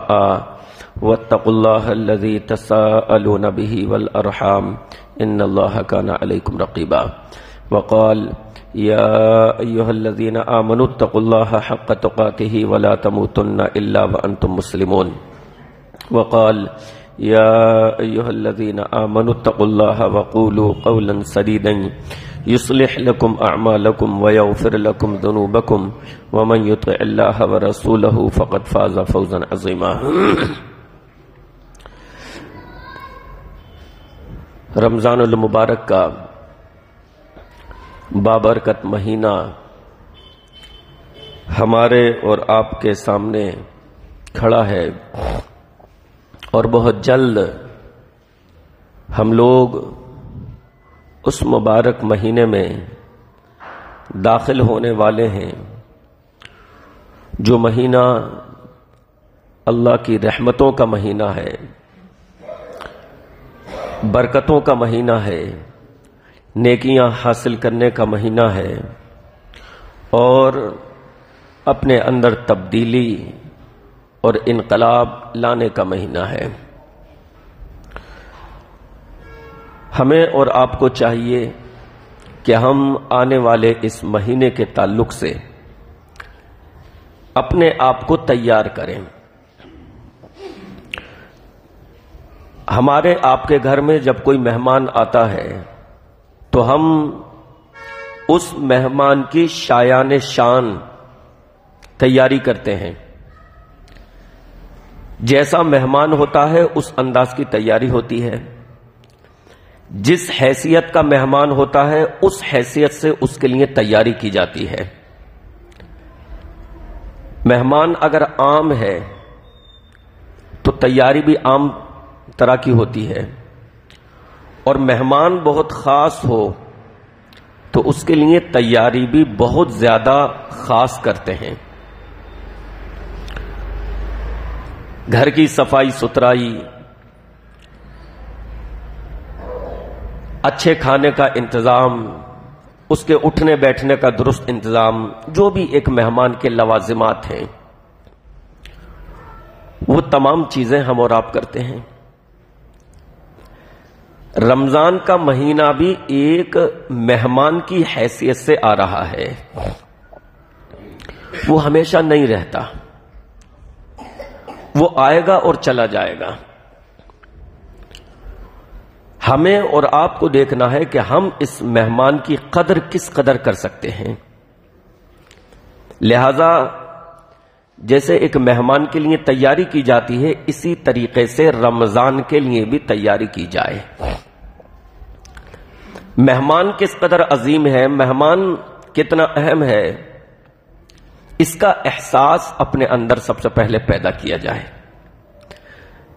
واتقوا الله الذي تساءلون به والأرحام إن الله كان عليكم رقيبا وقال يا أيها الذين آمنوا اتقوا الله حق تقاته ولا تموتن إلا وأنتم مسلمون وقال يا أيها الذين آمنوا اتقوا الله وقولوا قولا سديدا يصلح لكم أعمالكم ويغفر لكم ذنوبكم ومن يطع الله ورسوله فقد فاز فوزا عظيما. رمضان المبارک کا بابرکت مہینہ ہمارے اور آپ کے سامنے کھڑا ہے اور بہت جلد ہم لوگ اس مبارک مہینے میں داخل ہونے والے ہیں جو مہینہ اللہ کی رحمتوں کا مہینہ ہے، برکتوں کا مہینہ ہے، نیکیاں حاصل کرنے کا مہینہ ہے اور اپنے اندر تبدیلی اور انقلاب لانے کا مہینہ ہے. ہمیں اور آپ کو چاہیے کہ ہم آنے والے اس مہینے کے تعلق سے اپنے آپ کو تیار کریں. ہمارے آپ کے گھر میں جب کوئی مہمان آتا ہے تو ہم اس مہمان کی شایان شان تیاری کرتے ہیں. جیسا مہمان ہوتا ہے اس انداز کی تیاری ہوتی ہے. جس حیثیت کا مہمان ہوتا ہے اس حیثیت سے اس کے لیے تیاری کی جاتی ہے. مہمان اگر عام ہے تو تیاری بھی عام طرح کی ہوتی ہے اور مہمان بہت خاص ہو تو اس کے لیے تیاری بھی بہت زیادہ خاص کرتے ہیں. گھر کی صفائی ستھرائی، اچھے کھانے کا انتظام، اس کے اٹھنے بیٹھنے کا درست انتظام، جو بھی ایک مہمان کے لوازمات ہیں وہ تمام چیزیں ہم اور آپ کرتے ہیں. رمضان کا مہینہ بھی ایک مہمان کی حیثیت سے آ رہا ہے. وہ ہمیشہ نہیں رہتا، وہ آئے گا اور چلا جائے گا. ہمیں اور آپ کو دیکھنا ہے کہ ہم اس مہمان کی قدر کس قدر کر سکتے ہیں. لہذا جیسے ایک مہمان کے لیے تیاری کی جاتی ہے اسی طریقے سے رمضان کے لیے بھی تیاری کی جائے. مہمان کس قدر عظیم ہے، مہمان کتنا اہم ہے، اس کا احساس اپنے اندر سب سے پہلے پیدا کیا جائے.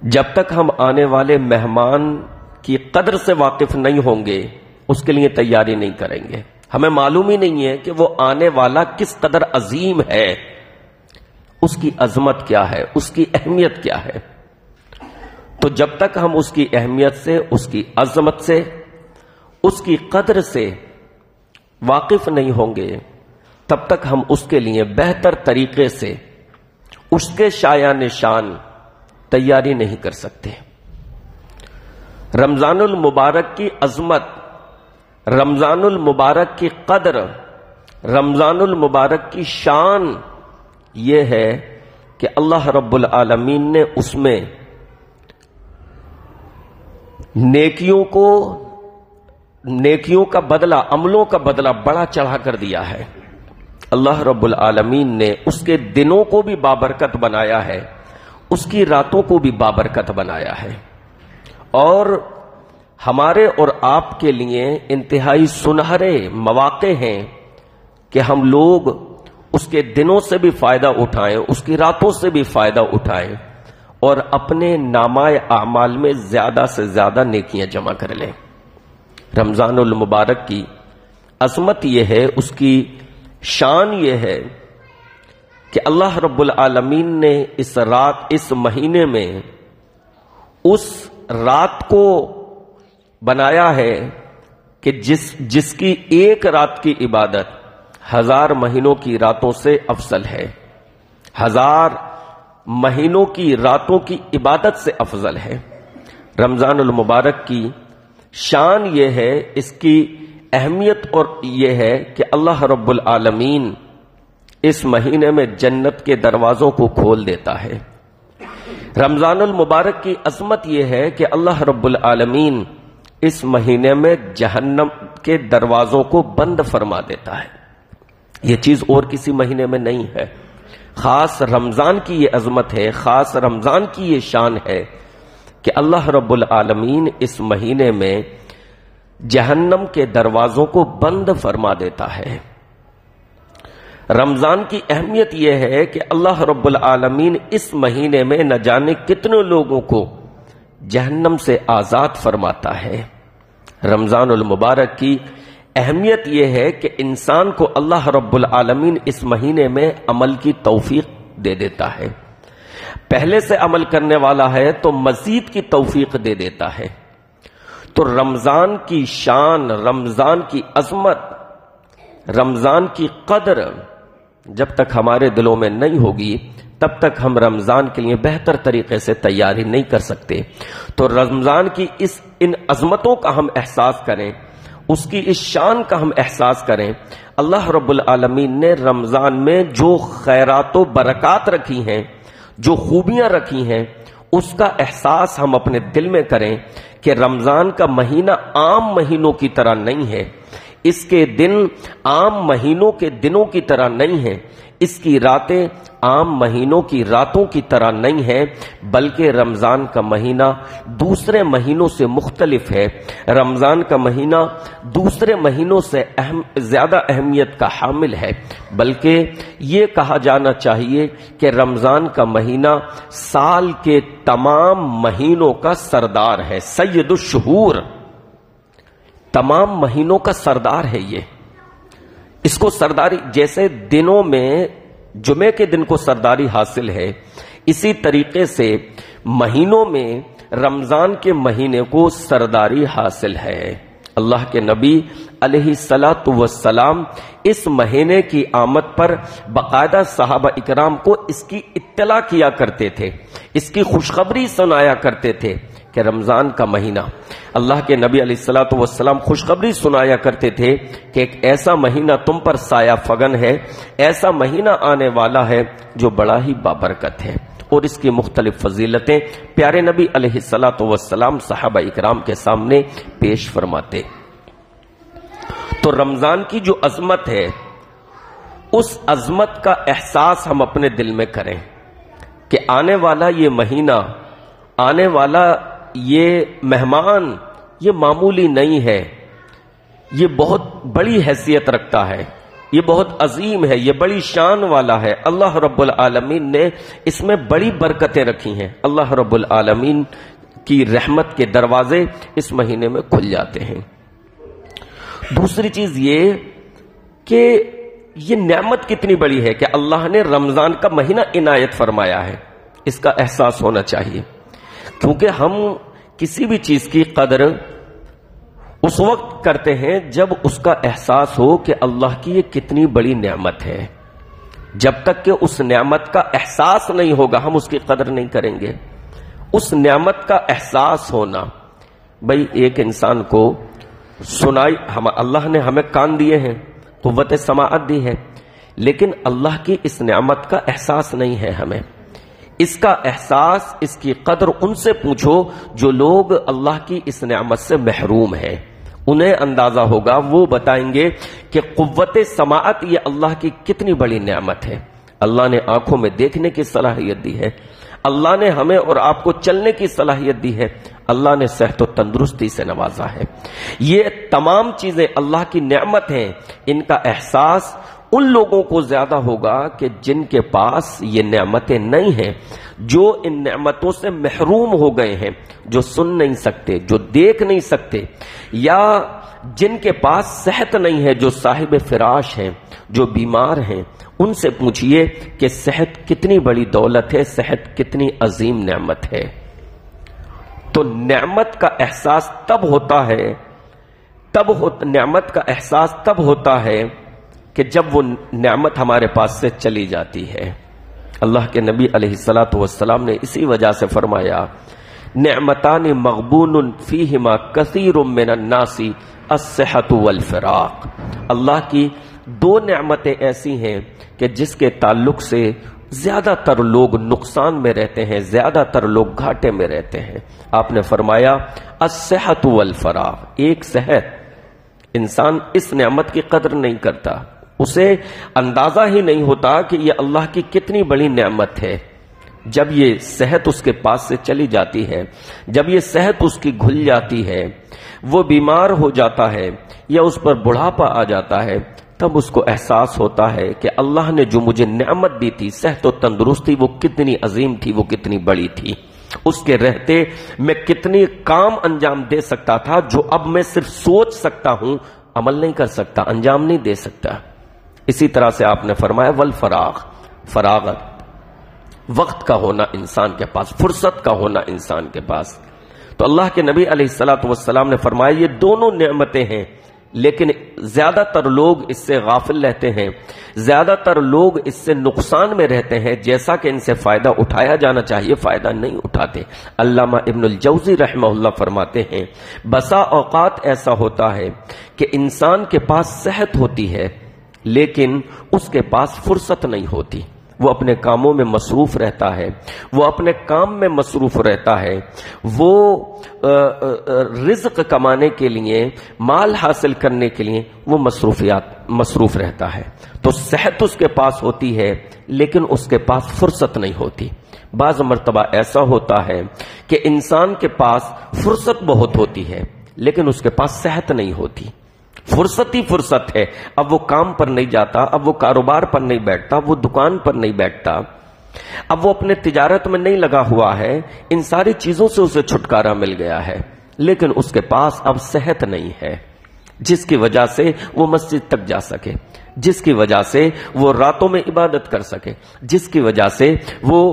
جب تک ہم آنے والے مہمان کی قدر سے واقف نہیں ہوں گے اس کے لیے تیاری نہیں کریں گے. ہمیں معلوم ہی نہیں ہے کہ وہ آنے والا کس قدر عظیم ہے، اس کی عظمت کیا ہے، اس کی اہمیت کیا ہے. تو جب تک ہم اس کی اہمیت سے، اس کی عظمت سے، اس کی قدر سے واقف نہیں ہوں گے تب تک ہم اس کے لیے بہتر طریقے سے اس کے شایان شان تیاری نہیں کر سکتے. رمضان المبارک کی عظمت، رمضان المبارک کی قدر، رمضان المبارک کی شان یہ ہے کہ اللہ رب العالمین نے اس میں نیکیوں کا بدلہ، عملوں کا بدلہ بڑا چڑھا کر دیا ہے. اللہ رب العالمین نے اس کے دنوں کو بھی بابرکت بنایا ہے، اس کی راتوں کو بھی بابرکت بنایا ہے اور ہمارے اور آپ کے لیے انتہائی سنہرے مواقع ہیں کہ ہم لوگ اس کے دنوں سے بھی فائدہ اٹھائیں، اس کی راتوں سے بھی فائدہ اٹھائیں اور اپنے نامہ اعمال میں زیادہ سے زیادہ نیکیاں جمع کر لیں. رمضان المبارک کی عظمت یہ ہے، اس کی شان یہ ہے کہ اللہ رب العالمین نے اس مہینے میں اس رات کو بنایا ہے کہ جس کی ایک رات کی عبادت 1000 مہینوں کی راتوں سے افضل ہے. 1000 مہینوں کی راتوں کی عبادت سے افضل ہے۔ رمضان المبارک کی شان یہ ہے، اس کی اہمیت اور یہ ہے کہ اللہ رب العالمین اس مہینے میں جنت کے دروازوں کو کھول دیتا ہے۔ رمضان المبارک کی عظمت یہ ہے کہ اللہ رب العالمین اس مہینے میں جہنم کے دروازوں کو بند فرما دیتا ہے۔ یہ چیز اور کسی مہینے میں نہیں ہے، خاص رمضان کی یہ عظمت ہے، خاص رمضان کی یہ شان ہے کہ اللہ رب العالمین اس مہینے میں جہنم کے دروازوں کو بند فرما دیتا ہے۔ رمضان کی اہمیت یہ ہے کہ اللہ رب العالمین اس مہینے میں نہ جانے کتنے لوگوں کو جہنم سے آزاد فرماتا ہے۔ رمضان المبارک کی اہمیت یہ ہے کہ انسان کو اللہ رب العالمین اس مہینے میں عمل کی توفیق دے دیتا ہے۔ پہلے سے عمل کرنے والا ہے تو مزید کی توفیق دے دیتا ہے۔ تو رمضان کی شان، رمضان کی عظمت، رمضان کی قدر جب تک ہمارے دلوں میں نہیں ہوگی تب تک ہم رمضان کے لیے بہتر طریقے سے تیاری نہیں کر سکتے۔ تو رمضان کی ان عظمتوں کا ہم احساس کریں، اس کی اس شان کا ہم احساس کریں۔ اللہ رب العالمین نے رمضان میں جو خیرات و برکات رکھی ہیں، جو خوبیاں رکھی ہیں، اس کا احساس ہم اپنے دل میں کریں کہ رمضان کا مہینہ عام مہینوں کی طرح نہیں ہے، اس کے دن عام مہینوں کے دنوں کی طرح نہیں ہیں، اس کی راتیں عام مہینوں کی راتوں کی طرح نہیں ہیں، بلکہ رمضان کا مہینہ دوسرے مہینوں سے مختلف ہے۔ رمضان کا مہینہ دوسرے مہینوں سے زیادہ اہمیت کا حامل ہے، بلکہ یہ کہا جانا چاہیے کہ رمضان کا مہینہ سال کے تمام مہینوں کا سردار ہے، سید الشہور، تمام مہینوں کا سردار ہے۔ یہ اس کو سرداری، جیسے دنوں میں جمعے کے دن کو سرداری حاصل ہے، اسی طریقے سے مہینوں میں رمضان کے مہینے کو سرداری حاصل ہے۔ اللہ کے نبی علیہ الصلاۃ والسلام اس مہینے کی آمد پر باقاعدہ صحابہ اکرام کو اس کی اطلاع کیا کرتے تھے، اس کی خوشخبری سنایا کرتے تھے کہ رمضان کا مہینہ، اللہ کے نبی علیہ الصلاۃ والسلام خوشخبری سنایا کرتے تھے کہ ایک ایسا مہینہ تم پر سایہ فگن ہے، ایسا مہینہ آنے والا ہے جو بڑا ہی بابرکت ہے، اور اس کی مختلف فضیلتیں پیارے نبی علیہ الصلاۃ والسلام صحابہ اکرام کے سامنے پیش فرماتے۔ تو رمضان کی جو عظمت ہے، اس عظمت کا احساس ہم اپنے دل میں کریں کہ آنے والا یہ مہینہ، آنے والا یہ مہمان، یہ معمولی نہیں ہے، یہ بہت بڑی حیثیت رکھتا ہے، یہ بہت عظیم ہے، یہ بڑی شان والا ہے۔ اللہ رب العالمین نے اس میں بڑی برکتیں رکھی ہیں۔ اللہ رب العالمین کی رحمت کے دروازے اس مہینے میں کھل جاتے ہیں۔ دوسری چیز یہ کہ یہ نعمت کتنی بڑی ہے کہ اللہ نے رمضان کا مہینہ عنایت فرمایا ہے، اس کا احساس ہونا چاہیے، کیونکہ ہم کسی بھی چیز کی قدر اس وقت کرتے ہیں جب اس کا احساس ہو کہ اللہ کی یہ کتنی بڑی نعمت ہے۔ جب تک کہ اس نعمت کا احساس نہیں ہوگا ہم اس کی قدر نہیں کریں گے۔ اس نعمت کا احساس ہونا، بھئی ایک انسان کو سنائی، اللہ نے ہمیں کان دیے ہیں، قوت سماعت دی ہے، لیکن اللہ کی اس نعمت کا احساس نہیں ہے ہمیں۔ اس کا احساس، اس کی قدر ان سے پوچھو جو لوگ اللہ کی اس نعمت سے محروم ہیں، انہیں اندازہ ہوگا، وہ بتائیں گے کہ قوت سماعت یہ اللہ کی کتنی بڑی نعمت ہے۔ اللہ نے آنکھوں میں دیکھنے کی صلاحیت دی ہے، اللہ نے ہمیں اور آپ کو چلنے کی صلاحیت دی ہے، اللہ نے صحت و تندرستی سے نوازا ہے۔ یہ تمام چیزیں اللہ کی نعمت ہیں، ان کا احساس ان لوگوں کو زیادہ ہوگا کہ جن کے پاس یہ نعمتیں نہیں ہیں، جو ان نعمتوں سے محروم ہو گئے ہیں، جو سن نہیں سکتے، جو دیکھ نہیں سکتے، یا جن کے پاس صحت نہیں ہے، جو صاحب فراش ہیں، جو بیمار ہیں۔ ان سے پوچھئے کہ صحت کتنی بڑی دولت ہے، صحت کتنی عظیم نعمت ہے۔ تو نعمت کا احساس تب ہوتا ہے، نعمت کا احساس تب ہوتا ہے کہ جب وہ نعمت ہمارے پاس سے چلی جاتی ہے۔ اللہ کے نبی علیہ الصلوۃ والسلام نے اسی وجہ سے فرمایا نعمتان مغبون فیہما کثیر من الناس الصحۃ والفراق، اللہ کی دو نعمتیں ایسی ہیں کہ جس کے تعلق سے زیادہ تر لوگ نقصان میں رہتے ہیں، زیادہ تر لوگ گھاٹے میں رہتے ہیں۔ آپ نے فرمایا الصحۃ والفراق، ایک صحت، انسان اس نعمت کی قدر نہیں کرتا، اسے اندازہ ہی نہیں ہوتا کہ یہ اللہ کی کتنی بڑی نعمت ہے۔ جب یہ صحت اس کے پاس سے چلی جاتی ہے، جب یہ صحت اس کی گھل جاتی ہے، وہ بیمار ہو جاتا ہے یا اس پر بڑھاپا آ جاتا ہے، تب اس کو احساس ہوتا ہے کہ اللہ نے جو مجھے نعمت دی تھی صحت و تندرستی، وہ کتنی عظیم تھی، وہ کتنی بڑی تھی، اس کے رہتے میں کتنی کام انجام دے سکتا تھا جو اب میں صرف سوچ سکتا ہوں، عمل نہیں کر سکتا، انجام نہیں دے سکتا۔ اسی طرح سے آپ نے فرمایا والفراغ، فراغت، وقت کا ہونا انسان کے پاس، فرصت کا ہونا انسان کے پاس۔ تو اللہ کے نبی علیہ الصلوۃ والسلام نے فرمایا یہ دونوں نعمتیں ہیں، لیکن زیادہ تر لوگ اس سے غافل رہتے ہیں، زیادہ تر لوگ اس سے نقصان میں رہتے ہیں، جیسا کہ ان سے فائدہ اٹھایا جانا چاہیے فائدہ نہیں اٹھاتے۔ علامہ ابن الجوزی رحمہ اللہ فرماتے ہیں بسا اوقات ایسا ہوتا ہے کہ انسان کے پاس صحت ہوتی ہے لیکن اس کے پاس فرصت نہیں ہوتی، وہ اپنے کاموں میں مصروف رہتا ہے، وہ اپنے کام میں مصروف رہتا ہے، وہ رزق کمانے کے لیے، مال حاصل کرنے کے لیے وہ مصروف رہتا ہے۔ تو صحت اس کے پاس ہوتی ہے لیکن اس کے پاس فرصت نہیں ہوتی۔ بعض مرتبہ ایسا ہوتا ہے کہ انسان کے پاس فرصت بہت ہوتی ہے لیکن اس کے پاس صحت نہیں ہوتی۔ فرصت ہی فرصت ہے، اب وہ کام پر نہیں جاتا، اب وہ کاروبار پر نہیں بیٹھتا، وہ دکان پر نہیں بیٹھتا، اب وہ اپنے تجارت میں نہیں لگا ہوا ہے، ان ساری چیزوں سے اسے چھٹکارا مل گیا ہے لیکن اس کے پاس اب صحت نہیں ہے، جس کی وجہ سے وہ مسجد تک جا سکے، جس کی وجہ سے وہ راتوں میں عبادت کر سکے، جس کی وجہ سے وہ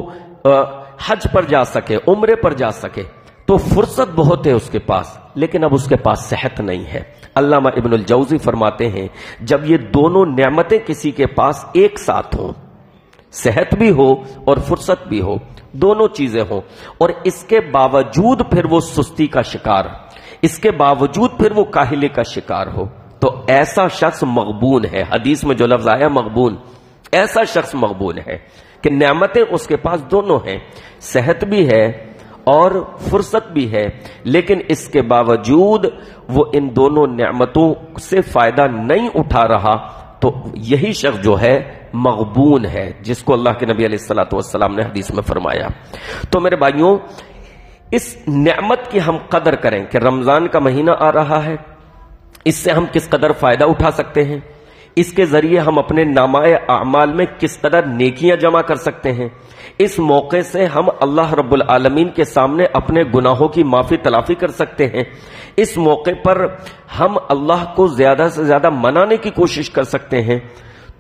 حج پر جا سکے، عمرے پر جا سکے۔ تو فرصت بہت ہے اس کے پاس لیکن اب اس کے پاس صحت نہیں ہے۔ علامہ ابن الجوزی فرماتے ہیں جب یہ دونوں نعمتیں کسی کے پاس ایک ساتھ ہوں، صحت بھی ہو اور فرصت بھی ہو، دونوں چیزیں ہوں، اور اس کے باوجود پھر وہ سستی کا شکار، اس کے باوجود پھر وہ کاہلی کا شکار ہو، تو ایسا شخص مغبون ہے۔ حدیث میں جو لفظ آیا مغبون، ایسا شخص مغبون ہے کہ نعمتیں اس کے پاس دونوں ہیں، صحت بھی ہے اور فرصت بھی ہے، لیکن اس کے باوجود وہ ان دونوں نعمتوں سے فائدہ نہیں اٹھا رہا، تو یہی شخص جو ہے مغبون ہے، جس کو اللہ کے نبی علیہ الصلوۃ والسلام نے حدیث میں فرمایا۔ تو میرے بھائیوں، اس نعمت کی ہم قدر کریں کہ رمضان کا مہینہ آ رہا ہے، اس سے ہم کس قدر فائدہ اٹھا سکتے ہیں، اس کے ذریعے ہم اپنے نامہ اعمال میں کس قدر نیکیاں جمع کر سکتے ہیں، اس موقع سے ہم اللہ رب العالمین کے سامنے اپنے گناہوں کی معافی تلافی کر سکتے ہیں، اس موقع پر ہم اللہ کو زیادہ سے زیادہ منانے کی کوشش کر سکتے ہیں۔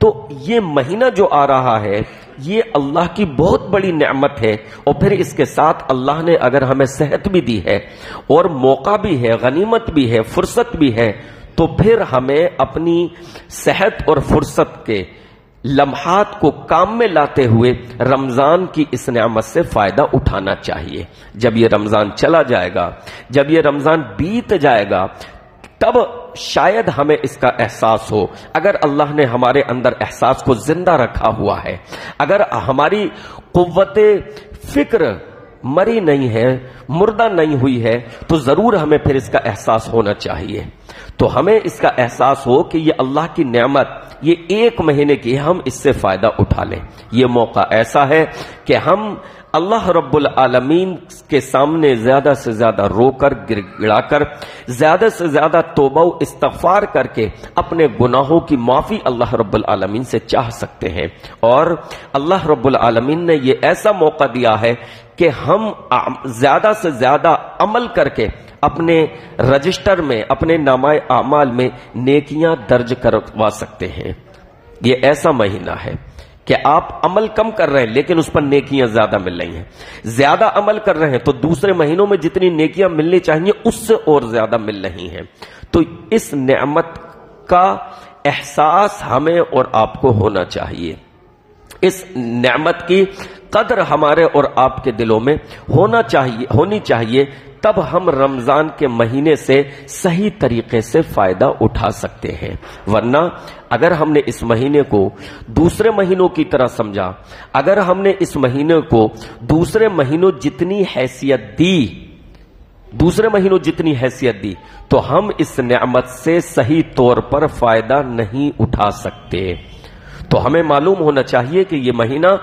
تو یہ مہینہ جو آ رہا ہے یہ اللہ کی بہت بڑی نعمت ہے، اور پھر اس کے ساتھ اللہ نے اگر ہمیں صحت بھی دی ہے اور موقع بھی ہے، غنیمت بھی ہے، فرصت بھی ہے، تو پھر ہمیں اپنی صحت اور فرصت کے لمحات کو کام میں لاتے ہوئے رمضان کی اس نعمت سے فائدہ اٹھانا چاہیے۔ جب یہ رمضان چلا جائے گا، جب یہ رمضان بیت جائے گا، تب شاید ہمیں اس کا احساس ہو۔ اگر اللہ نے ہمارے اندر احساس کو زندہ رکھا ہوا ہے، اگر ہماری قوت فکر مری نہیں ہے، مردہ نہیں ہوئی ہے، تو ضرور ہمیں پھر اس کا احساس ہونا چاہیے۔ تو ہمیں اس کا احساس ہو کہ یہ اللہ کی نعمت، یہ ایک مہینے کی، ہم اس سے فائدہ اٹھا لیں۔ یہ موقع ایسا ہے کہ ہم اللہ رب العالمین کے سامنے زیادہ سے زیادہ رو کر، گر گڑا کر، زیادہ سے زیادہ توبہ و استغفار کر کے اپنے گناہوں کی معافی اللہ رب العالمین سے چاہ سکتے ہیں۔ اور اللہ رب العالمین نے یہ ایسا موقع دیا ہے کہ ہم زیادہ سے زیادہ عمل کر کے اپنے رجسٹر میں، اپنے نامہ اعمال میں نیکیاں درج کروا سکتے ہیں۔ یہ ایسا مہینہ ہے کہ آپ عمل کم کر رہے ہیں لیکن اس پر نیکیاں زیادہ مل رہی ہیں، زیادہ عمل کر رہے ہیں تو دوسرے مہینوں میں جتنی نیکیاں ملنی چاہیے اس سے اور زیادہ مل رہی ہیں۔ تو اس نعمت کا احساس ہمیں اور آپ کو ہونا چاہیے، اس نعمت کی قدر ہمارے اور آپ کے دلوں میں ہونی چاہیے، تب ہم رمضان کے مہینے سے صحیح طریقے سے فائدہ اٹھا سکتے ہیں۔ ورنہ اگر ہم نے اس مہینے کو دوسرے مہینوں کی طرح سمجھا، اگر ہم نے اس مہینے کو دوسرے مہینوں جتنی حیثیت دی تو ہم اس نعمت سے صحیح طور پر فائدہ نہیں اٹھا سکتے۔ تو ہمیں معلوم ہونا چاہیے کہ یہ مہینہ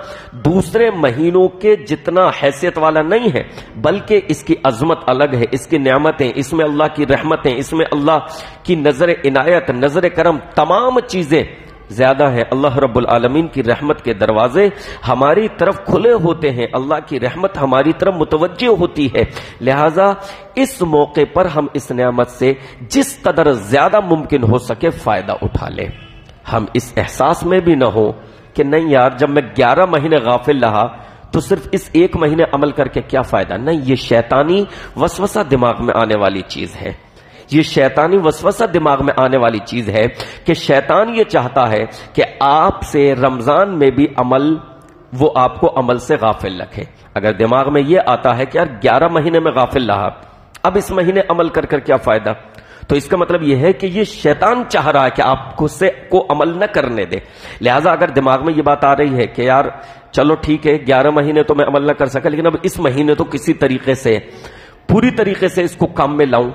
دوسرے مہینوں کے جتنا حیثیت والا نہیں ہے، بلکہ اس کی عظمت الگ ہے، اس کی نعمتیں، اس میں اللہ کی رحمتیں، اس میں اللہ کی نظر عنایت، نظر کرم، تمام چیزیں زیادہ ہیں۔ اللہ رب العالمین کی رحمت کے دروازے ہماری طرف کھلے ہوتے ہیں، اللہ کی رحمت ہماری طرف متوجہ ہوتی ہے، لہذا اس موقع پر ہم اس نعمت سے جس قدر زیادہ ممکن ہو سکے فائدہ اٹھا لیں۔ ہم اس احساس میں بھی نہ ہو کہ نہیں یار، جب میں 11 مہینے غافل رہا تو صرف اس ایک مہینے عمل کر کے کیا فائدہ۔ نہیں، یہ شیطانی وسوسہ دماغ میں آنے والی چیز ہے، یہ شیطانی وسوسہ دماغ میں آنے والی چیز ہے کہ شیطان یہ چاہتا ہے کہ آپ سے رمضان میں بھی وہ آپ کو عمل سے غافل رکھے۔ اگر دماغ میں یہ آتا ہے کہ یار 11 مہینے میں غافل رہا، اب اس مہینے عمل کر کیا فائدہ، تو اس کا مطلب یہ ہے کہ یہ شیطان چاہ رہا ہے کہ آپ کو عمل نہ کرنے دے۔ لہٰذا اگر دماغ میں یہ بات آ رہی ہے کہ یار چلو ٹھیک ہے 11 مہینے تو میں عمل نہ کر سکا، لیکن اب اس مہینے تو کسی طریقے سے پوری طریقے سے اس کو کام میں لاؤں،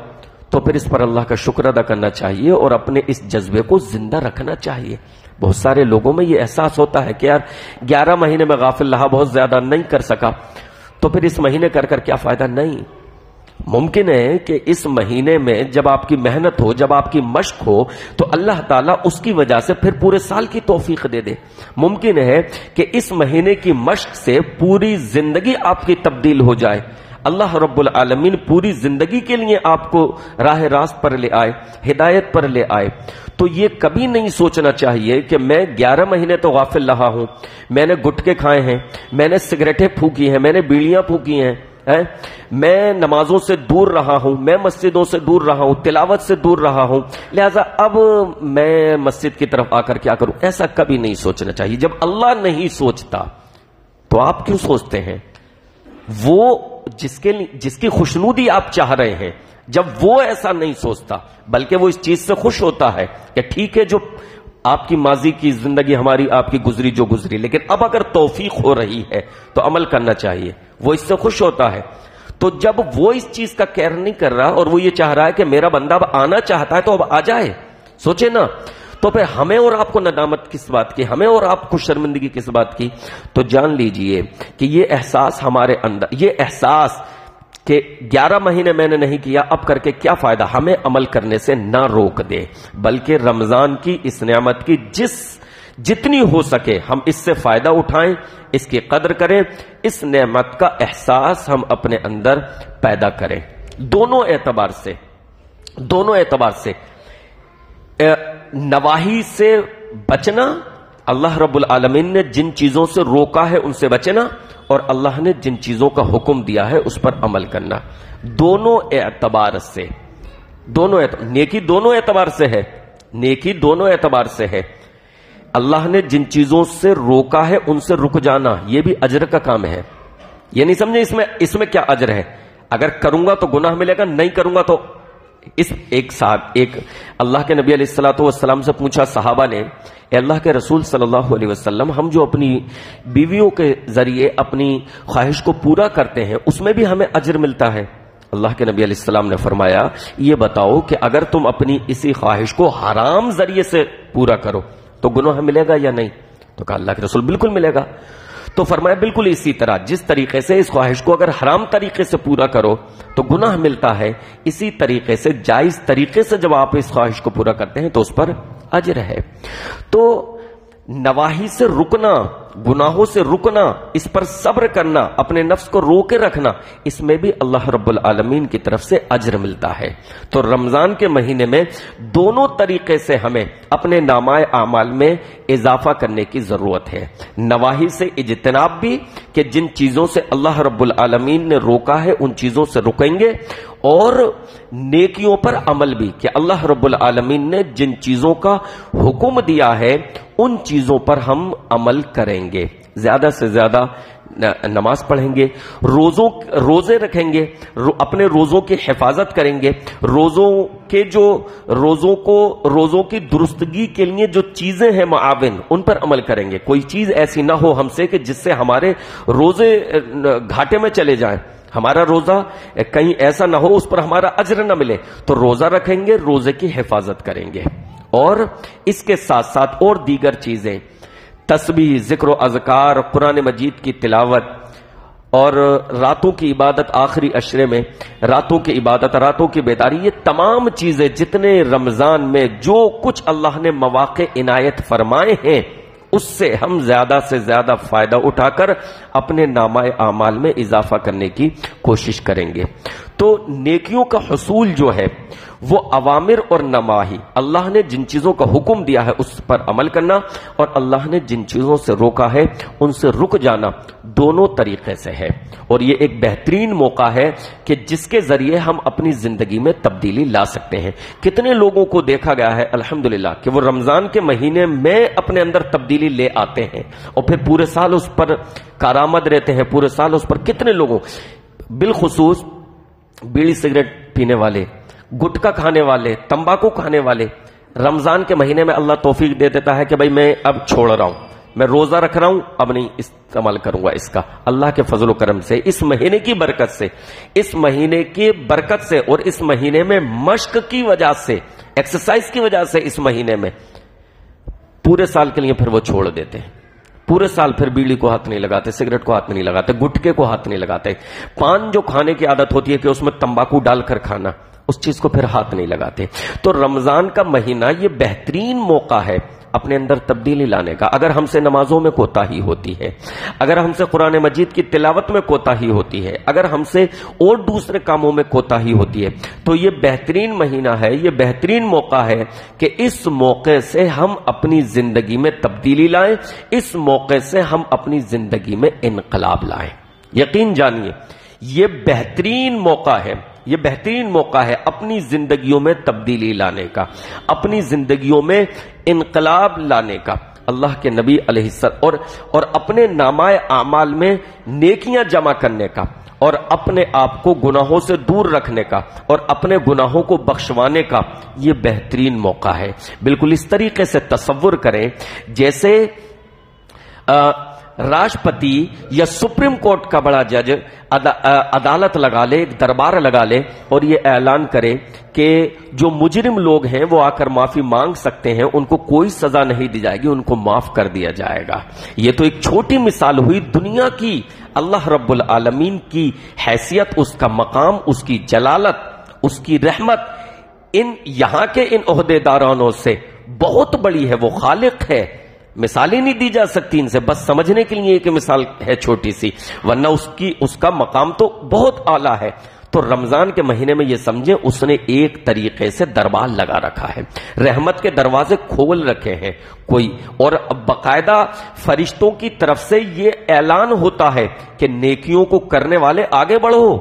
تو پھر اس پر اللہ کا شکر ادا کرنا چاہیے اور اپنے اس جذبے کو زندہ رکھنا چاہیے۔ بہت سارے لوگوں میں یہ احساس ہوتا ہے کہ یار 11 مہینے میں غافل رہا، بہت زیادہ نہیں کر سکا، تو پھر اس مہینے کر کیا فائدہ۔ نہیں، ممکن ہے کہ اس مہینے میں جب آپ کی محنت ہو، جب آپ کی مشق ہو، تو اللہ تعالیٰ اس کی وجہ سے پھر پورے سال کی توفیق دے دے۔ ممکن ہے کہ اس مہینے کی مشق سے پوری زندگی آپ کی تبدیل ہو جائے، اللہ رب العالمین پوری زندگی کے لیے آپ کو راہ راست پر لے آئے، ہدایت پر لے آئے۔ تو یہ کبھی نہیں سوچنا چاہیے کہ میں 11 مہینے تو غافل رہا ہوں، میں نے گٹکے کھائے ہیں، میں نے سگریٹیں پھونکی ہیں، میں نے بیڑیاں پھونکی ہیں، میں نمازوں سے دور رہا ہوں، میں مسجدوں سے دور رہا ہوں، تلاوت سے دور رہا ہوں، لہذا اب میں مسجد کی طرف آ کر کیا کروں۔ ایسا کبھی نہیں سوچنا چاہیے۔ جب اللہ نہیں سوچتا تو آپ کیوں سوچتے ہیں؟ وہ جس کی خوشنودی آپ چاہ رہے ہیں، جب وہ ایسا نہیں سوچتا بلکہ وہ اس چیز سے خوش ہوتا ہے کہ ٹھیک ہے جو آپ کی ماضی کی زندگی ہماری آپ کی گزری جو گزری، لیکن اب اگر توفیق ہو رہی ہے تو عمل کرنا چاہیے، وہ اس سے خوش ہوتا ہے۔ تو جب وہ اس چیز کا کیئر نہیں کر رہا اور وہ یہ چاہ رہا ہے کہ میرا بندہ اب آنا چاہتا ہے تو اب آ جائے، سوچے نا، تو پھر ہمیں اور آپ کو ندامت کس بات کی، ہمیں اور آپ کو شرمندگی کس بات کی۔ تو جان لیجئے کہ یہ احساس ہمارے اندر، یہ احساس کہ 11 مہینے میں نے نہیں کیا اب کر کے کیا فائدہ، ہمیں عمل کرنے سے نہ روک دے، بلکہ رمضان کی اس نعمت کی جتنی ہو سکے ہم اس سے فائدہ اٹھائیں، اس کی قدر کریں، اس نعمت کا احساس ہم اپنے اندر پیدا کریں۔ دونوں اعتبار سے نواہی سے بچنا، اللہ رب العالمین نے جن چیزوں سے روکا ہے ان سے بچنا، اور اللہ نے جن چیزوں کا حکم دیا ہے اس پر عمل کرنا، دونوں اعتبار سے، نیکی دونوں اعتبار سے ہے۔ اللہ نے جن چیزوں سے روکا ہے ان سے رک جانا، یہ بھی اجر کا کام ہے۔ یہ نہیں سمجھے اس میں کیا اجر ہے، اگر کروں گا تو گناہ ملے گا، نہیں کروں گا تو ایک اللہ کے نبی علیہ الصلوۃ والسلام سے پوچھا صحابہ نے، اے اللہ کے رسول صلی اللہ علیہ وسلم، ہم جو اپنی بیویوں کے ذریعے اپنی خواہش کو پورا کرتے ہیں اس میں بھی ہمیں اجر ملتا ہے؟ اللہ کے نبی علیہ السلام نے فرمایا، یہ بتاؤ کہ اگر تم اپنی اسی خواہش کو حرام ذریعے سے پورا کرو تو گناہ ملے گا یا نہیں؟ تو کہا اللہ کے رسول بالکل ملے گا۔ تو فرمایا بالکل اسی طرح جس طریقے سے اس خواہش کو اگر حرام طریقے سے پورا کرو تو گناہ ملتا ہے، اسی طریقے سے جائز طریقے سے جب آپ اس خواہش کو پورا کرتے ہیں تو اس پر اجر ہے۔ تو نواہی سے رکنا، گناہوں سے رکنا، اس پر صبر کرنا، اپنے نفس کو روکے رکھنا، اس میں بھی اللہ رب العالمین کی طرف سے اجر ملتا ہے۔ تو رمضان کے مہینے میں دونوں طریقے سے ہمیں اپنے نامۂ اعمال میں اضافہ کرنے کی ضرورت ہے۔ نواہی سے اجتناب بھی کہ جن چیزوں سے اللہ رب العالمین نے روکا ہے ان چیزوں سے رکیں گے، اور نیکیوں پر عمل بھی کہ اللہ رب العالمین نے جن چیزوں کا حکم دیا ہے ان چیزوں پر ہم عمل کریں رکھیں گے، زیادہ سے زیادہ نماز پڑھیں گے، روزے رکھیں گے، اپنے روزوں کی حفاظت کریں گے، روزوں کی درستگی کے لیے جو چیزیں ہیں معاون ان پر عمل کریں گے۔ کوئی چیز ایسی نہ ہو ہم سے کہ جس سے ہمارے روزے گھاٹے میں چلے جائیں، ہمارا روزہ کہیں ایسا نہ ہو اس پر ہمارا اجر نہ ملے، تو روزہ رکھیں گے، روزے کی حفاظت کریں گے۔ اور اس کے ساتھ ساتھ اور دیگر چیزیں، تسبیح، ذکر و اذکار، قرآن مجید کی تلاوت اور راتوں کی عبادت، آخری عشرے میں راتوں کی عبادت، راتوں کی بیداری، یہ تمام چیزیں جتنے رمضان میں جو کچھ اللہ نے مواقع عنایت فرمائے ہیں اس سے ہم زیادہ سے زیادہ فائدہ اٹھا کر اپنے نامہ اعمال میں اضافہ کرنے کی کوشش کریں گے۔ تو نیکیوں کا حصول جو ہے وہ اوامر اور نواہی، اللہ نے جن چیزوں کا حکم دیا ہے اس پر عمل کرنا، اور اللہ نے جن چیزوں سے روکا ہے ان سے رک جانا، دونوں طریقے سے ہے۔ اور یہ ایک بہترین موقع ہے کہ جس کے ذریعے ہم اپنی زندگی میں تبدیلی لا سکتے ہیں۔ کتنے لوگوں کو دیکھا گیا ہے الحمدللہ کہ وہ رمضان کے مہینے میں اپنے اندر تبدیلی لے آتے ہیں اور پھر پورے سال اس پر کارآمد رہتے ہیں، پورے سال اس پر۔ کتنے لوگوں، بالخصوص بیڑی سگریٹ پینے والے، گٹکا کھانے والے، تمباکو کھانے والے، رمضان کے مہینے میں اللہ توفیق دے دیتا ہے کہ بھائی میں اب چھوڑ رہا ہوں، میں روزہ رکھ رہا ہوں، اب نہیں استعمال کروں گا اس کا۔ اللہ کے فضل و کرم سے، اس مہینے کی برکت سے، اس مہینے کی برکت سے اور اس مہینے میں مشق کی وجہ سے، ایکسرسائز کی وجہ سے، اس مہینے میں پورے سال کے لیے پھر وہ چھوڑ دیتے ہیں۔ پورے سال پھر بیڑی کو ہاتھ نہیں لگاتے، سگریٹ کو ہاتھ نہیں لگاتے، گٹکے کو ہاتھ نہیں لگاتے، پان جو کھانے کی عادت ہوتی ہے کہ اس میں تمباکو ڈال کر کھانا، اس چیز کو پھر ہاتھ نہیں لگاتے۔ تو رمضان کا مہینہ یہ بہترین موقع ہے اپنے اندر تبدیلی لانے کا۔ اگر ہم سے نمازوں میں کوتاہی ہوتی ہے، اگر ہم سے قرآن مجید کی تلاوت میں کوتاہی ہوتی ہے، اگر ہم سے اور دوسرے کاموں میں کوتاہی ہوتی ہے، تو یہ بہترین مہینہ ہے، یہ بہترین موقع ہے کہ اس موقع سے ہم اپنی زندگی میں تبدیلی لائیں، اس موقع سے ہم اپنی زندگی میں انقلاب لائیں۔ یقین جانیے یہ بہترین موقع ہے، یہ بہترین موقع ہے اپنی زندگیوں میں تبدیلی لانے کا، اپنی زندگیوں میں انقلاب لانے کا۔ اللہ کے نبی علیہ السلام اور اپنے نامہ اعمال میں نیکیاں جمع کرنے کا، اور اپنے آپ کو گناہوں سے دور رکھنے کا، اور اپنے گناہوں کو بخشوانے کا یہ بہترین موقع ہے۔ بالکل اس طریقے سے تصور کریں جیسے راشٹرپتی یا سپریم کورٹ کا بڑا جج عدالت لگا لے، ایک دربار لگا لے اور یہ اعلان کرے کہ جو مجرم لوگ ہیں وہ آ کر معافی مانگ سکتے ہیں، ان کو کوئی سزا نہیں دی جائے گی، ان کو معاف کر دیا جائے گا۔ یہ تو ایک چھوٹی مثال ہوئی دنیا کی، اللہ رب العالمین کی حیثیت، اس کا مقام، اس کی جلالت، اس کی رحمت یہاں کے ان عہدیدارانوں سے بہت بڑی ہے۔ وہ خالق ہے، مثالیں نہیں دی جا سکتی ان سے، بس سمجھنے کے لیے ایک مثال ہے چھوٹی سی، ورنہ اس کا مقام تو بہت اعلیٰ ہے۔ تو رمضان کے مہینے میں یہ سمجھیں اس نے ایک طریقے سے دربار لگا رکھا ہے، رحمت کے دروازے کھول رکھے ہیں کوئی، اور باقاعدہ فرشتوں کی طرف سے یہ اعلان ہوتا ہے کہ نیکیوں کو کرنے والے آگے بڑھو،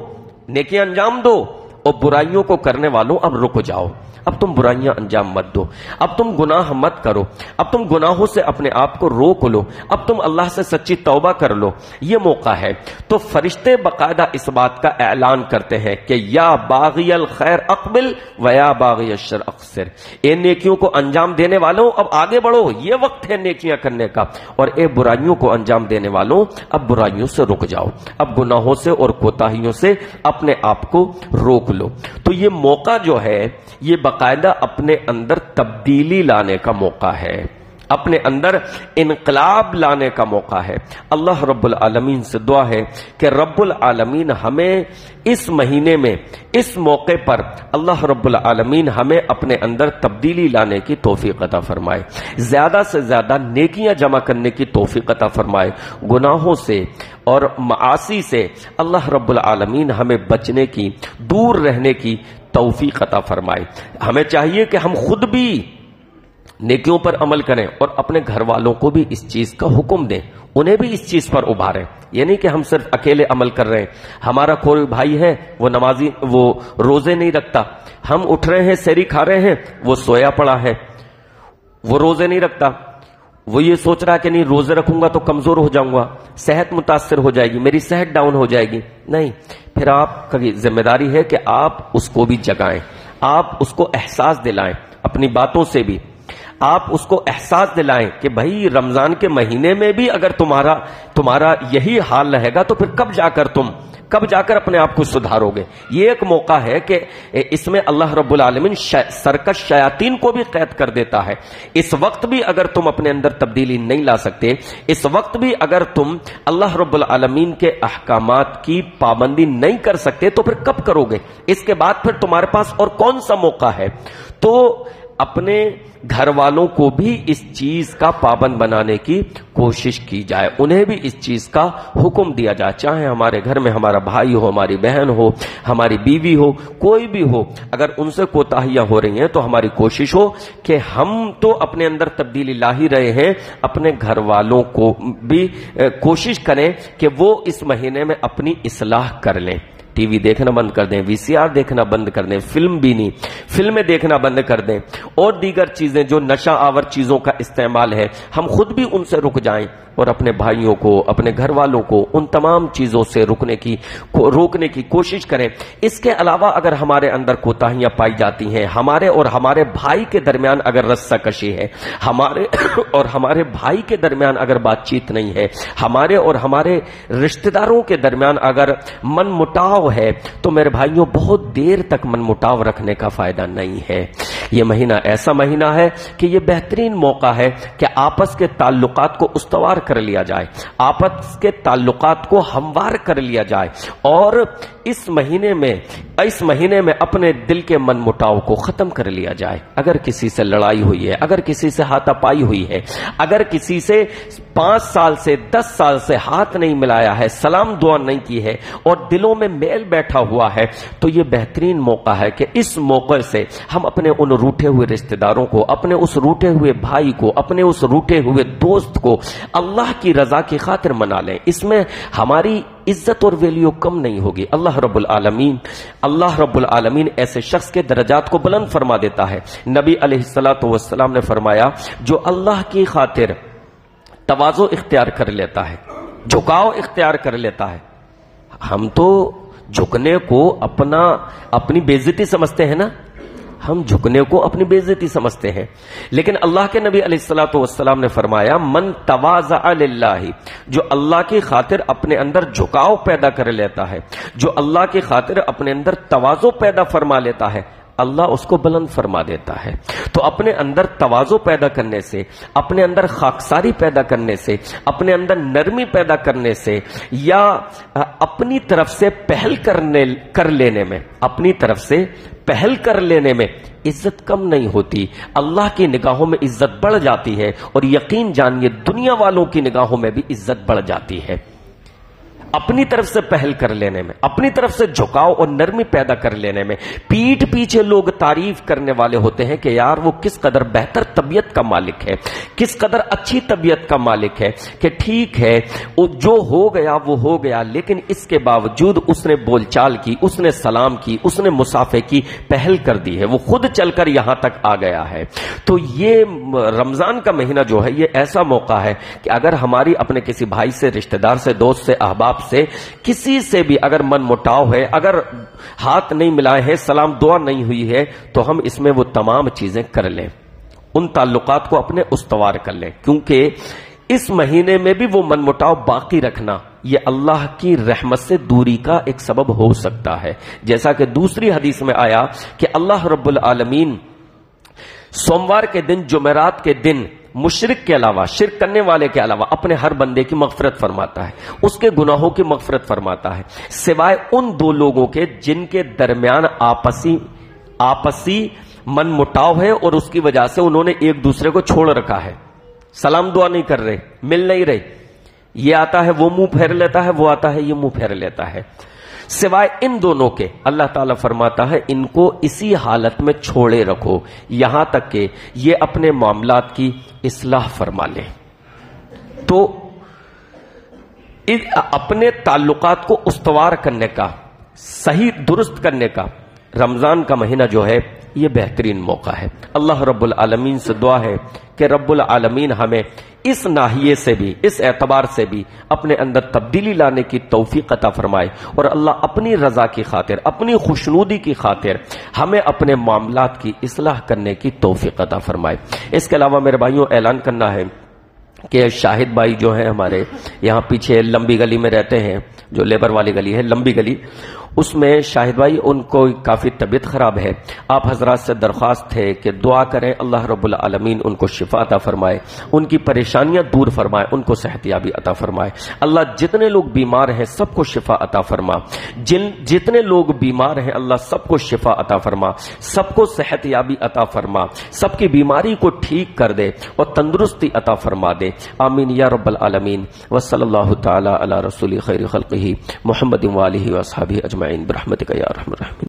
نیکیاں انجام دو، اور برائیوں کو کرنے والوں اب رک جاؤ، اب تم برائیاں انجام مت دو، اب تم گناہ مت کرو، اب تم گناہوں سے اپنے آپ کو روک لو، اب تم اللہ سے سچی توبہ کر لو۔ یہ موقع ہے۔ تو فرشتے باقاعدہ اس بات کا اعلان کرتے ہیں کہ یا باغی الخیر اقبل و یا باغی الشر اقصر، اے نیکیوں کو انجام دینے والوں اب آگے بڑھو، یہ وقت ہے نیکیاں کرنے کا، اور اے برائیوں کو انجام دینے والوں اب برائیوں سے رک جاؤ، اب گناہوں سے اور کوتاہیوں سے اپنے آپ کو روک لو۔ تو یہ موقع جو ہے یہ باقاعدہ اپنے اندر تبدیلی لانے کا موقع ہے، اپنے اندر انقلاب لانے کا موقع ہے۔ اللہ رب العالمین سے دعا ہے کہ رب العالمین ہمیں اس مہینے میں، اس موقع پر اللہ رب العالمین ہمیں اپنے اندر تبدیلی لانے کی توفیق عطا فرمائے، زیادہ سے زیادہ نیکیاں جمع کرنے کی توفیق عطا فرمائے، گناہوں سے اور معاصی سے اللہ رب العالمین ہمیں بچنے کی، دور رہنے کی توفیق عطا فرمائے۔ ہمیں چاہیے کہ ہم خود بھی نیکیوں پر عمل کریں اور اپنے گھر والوں کو بھی اس چیز کا حکم دیں، انہیں بھی اس چیز پر ابھاریں۔ یہ نہیں کہ ہم صرف اکیلے عمل کر رہے ہیں، ہمارا کوئی بھائی ہے وہ نمازی، وہ روزے نہیں رکھتا، ہم اٹھ رہے ہیں، سحری کھا رہے ہیں، وہ سویا پڑا ہے، وہ روزے نہیں رکھتا، وہ یہ سوچ رہا ہے کہ نہیں روزے رکھوں گا تو کمزور ہو جاؤں گا، صحت متاثر ہو جائے گی، میری صحت ڈاؤن ہو جائے گی. نہیں، پھر آپ کی ذمہ داری ہے کہ آپ اس کو بھی جگائیں، آپ اس کو احساس دلائیں، اپنی باتوں سے بھی آپ اس کو احساس دلائیں کہ بھائی رمضان کے مہینے میں بھی اگر تمہارا یہی حال رہے گا تو پھر کب جا کر اپنے آپ کو سدھارو گے. یہ ایک موقع ہے کہ اس میں اللہ رب العالمین سرکش شیاطین کو بھی قید کر دیتا ہے. اس وقت بھی اگر تم اپنے اندر تبدیلی نہیں لا سکتے، اس وقت بھی اگر تم اللہ رب العالمین کے احکامات کی پابندی نہیں کر سکتے تو پھر کب کرو گے؟ اس کے بعد پھر تمہارے پاس اور کون سا موقع ہے؟ تو اپنے گھر والوں کو بھی اس چیز کا پابند بنانے کی کوشش کی جائے، انہیں بھی اس چیز کا حکم دیا جائے، چاہے ہمارے گھر میں ہمارا بھائی ہو، ہماری بہن ہو، ہماری بیوی ہو، کوئی بھی ہو، اگر ان سے کوتاہیاں ہو رہی ہیں تو ہماری کوشش ہو کہ ہم تو اپنے اندر تبدیلی لا ہی رہے ہیں، اپنے گھر والوں کو بھی کوشش کریں کہ وہ اس مہینے میں اپنی اصلاح کر لیں. ٹی وی دیکھنا بند کر دیں، وی سی آر دیکھنا بند کر دیں، فلمیں دیکھنا بند کر دیں، اور دیگر چیزیں جو نشہ آور چیزوں کا استعمال ہے ہم خود بھی ان سے رک جائیں، اور اپنے بھائیوں کو، اپنے گھر والوں کو ان تمام چیزوں سے روکنے کی کوشش کریں. اس کے علاوہ اگر ہمارے اندر کوتاہیاں پائی جاتی ہیں، ہمارے اور ہمارے بھائی کے درمیان اگر رسہ کشی ہے، ہمارے اور ہمارے بھائی کے درمیان اگر بات چیت نہیں ہے، ہمارے اور ہمارے رشتہ داروں کے درمیان اگر من مٹاؤ ہے، تو میرے بھائیوں بہت دیر تک من مٹاؤ رکھنے کا فائدہ نہیں ہے. یہ مہینہ ایسا مہینہ ہے کہ یہ بہترین موقع ہے کہ آپس کے تعلقات کو استوار کر لیا جائے، آپس کے تعلقات کو ہموار کر لیا جائے، اور اس مہینے میں اپنے دل کے من مٹاؤ کو ختم کر لیا جائے. اگر کسی سے لڑائی ہوئی ہے، اگر کسی سے ہاتھا پائی ہوئی ہے، اگر کسی سے 5 سال سے 10 سال سے ہاتھ نہیں ملایا ہے، سلام دعا نہیں کی ہے، اور دلوں میں میل بیٹھا ہوا ہے، تو یہ بہترین موقع ہے کہ اس موقع سے ہم اپنے ان روٹھے ہوئے رشتہ داروں کو، اپنے اس روٹھے ہوئے بھائی کو، اپنے اس روٹھے ہوئے دوست کو اللہ کی رضا کی خاطر منا لیں. اس میں ہماری عزت اور ویلیو کم نہیں ہوگی. اللہ رب العالمین ایسے شخص کے درجات کو بلند فرما دیتا ہے. نبی علیہ الصلوۃ والسلام نے فرمایا، جو اللہ کی خاطر تواضع اختیار کر لیتا ہے، جھکاؤ اختیار کر لیتا ہے. ہم تو جھکنے کو اپنی بے عزتی سمجھتے ہیں نا، ہم جھکنے کو اپنی بے عزتی سمجھتے ہیں، لیکن اللہ کے نبی علیہ الصلوۃ والسلام نے فرمایا، من تواضع للہ، جو اللہ کی خاطر اپنے اندر جھکاؤ پیدا کر لیتا ہے، جو اللہ کی خاطر اپنے اندر تواضع پیدا فرما لیتا ہے، اللہ اس کو بلند فرما دیتا ہے. تو اپنے اندر تواضع پیدا کرنے سے، اپنے اندر خاکساری پیدا کرنے سے، اپنے اندر نرمی پیدا کرنے سے، یا اپنی طرف سے پہل کر لینے میں عزت کم نہیں ہوتی. اللہ کی نگاہوں میں عزت بڑھ جاتی ہے، اور یقین جانیے دنیا والوں کی نگاہوں میں بھی عزت بڑھ جاتی ہے. اپنی طرف سے پہل کر لینے میں، اپنی طرف سے جھکاؤ اور نرمی پیدا کر لینے میں. پیٹھ پیچھے لوگ تعریف کرنے والے ہوتے ہیں کہ یار وہ کس قدر بہتر طبیعت کا مالک ہے، کس قدر اچھی طبیعت کا مالک ہے، کہ ٹھیک ہے جو ہو گیا وہ ہو گیا، لیکن اس کے باوجود اس نے بول چال کی، اس نے سلام کی، اس نے مصافحے کی پہل کر دی ہے، وہ خود چل کر یہاں تک آ گیا ہے. تو یہ رمضان کا مہینہ جو ہے یہ ایسا موقع ہے کہ اگر ہماری اپنے کسی بھائی سے، رشتہ دار سے، دوست سے، احباب سے، کسی سے بھی اگر من مٹاؤ ہے، اگر ہاتھ نہیں ملائے ہیں، سلام دعا نہیں ہوئی ہے، تو ہم اس میں وہ تمام چیزیں کر لیں، ان تعلقات کو اپنے استوار کر لیں. کیونکہ اس مہینے میں بھی وہ من مٹاؤ باقی رکھنا یہ اللہ کی رحمت سے دوری کا ایک سبب ہو سکتا ہے. جیسا کہ دوسری حدیث میں آیا کہ اللہ رب العالمین سوموار کے دن، جمعرات کے دن مشرک کے علاوہ، شرک کرنے والے کے علاوہ اپنے ہر بندے کی مغفرت فرماتا ہے، اس کے گناہوں کی مغفرت فرماتا ہے، سوائے ان 2 لوگوں کے جن کے درمیان آپسی من مٹاؤ ہے اور اس کی وجہ سے انہوں نے ایک دوسرے کو چھوڑ رکھا ہے، سلام دعا نہیں کر رہے، مل نہیں رہے، یہ آتا ہے وہ منہ پھیر لیتا ہے، وہ آتا ہے یہ منہ پھیر لیتا ہے. سوائے ان دونوں کے اللہ تعالیٰ فرماتا ہے ان کو اسی حالت میں چھوڑے رکھو یہاں تک کہ یہ اپنے معاملات کی اصلاح فرما لیں. تو اپنے تعلقات کو استوار کرنے کا، صحیح درست کرنے کا رمضان کا مہینہ جو ہے یہ بہترین موقع ہے۔ اللہ رب العالمین سے دعا ہے کہ رب العالمین ہمیں اس ناحیے سے بھی، اس اعتبار سے بھی اپنے اندر تبدیلی لانے کی توفیق عطا فرمائے، اور اللہ اپنی رضا کی خاطر، اپنی خوشنودی کی خاطر ہمیں اپنے معاملات کی اصلاح کرنے کی توفیق عطا فرمائے۔ اس کے علاوہ میرے بھائیوں اعلان کرنا ہے کہ شاہد بھائی جو ہیں ہمارے یہاں پیچھے لمبی گلی میں رہتے ہیں، جو لیبر والی گلی ہے، لمبی گلی، اس میں شاہد بھائی ان کو کافی طبیعت خراب ہے۔ آپ حضرات سے درخواست ہے کہ دعا کریں اللہ رب العالمین ان کو شفا عطا فرمائے، ان کی پریشانیاں دور فرمائے، ان کو صحت یابی عطا فرمائے۔ اللہ جتنے لوگ بیمار ہیں سب کو شفا عطا فرما، جتنے لوگ بیمار ہیں اللہ سب کو شفا عطا فرما، سب کو صحت یابی عطا فرما، سب کی بیماری کو ٹھیک کر دے اور تندرستی عطا فرما دے، آمین یا رب العالمین۔ وصلی اللہ تعالی علی رسول خیر خلقہ محمد وآلہ وصحبہ اجمعین برحمتک یا ارحم الراحمین۔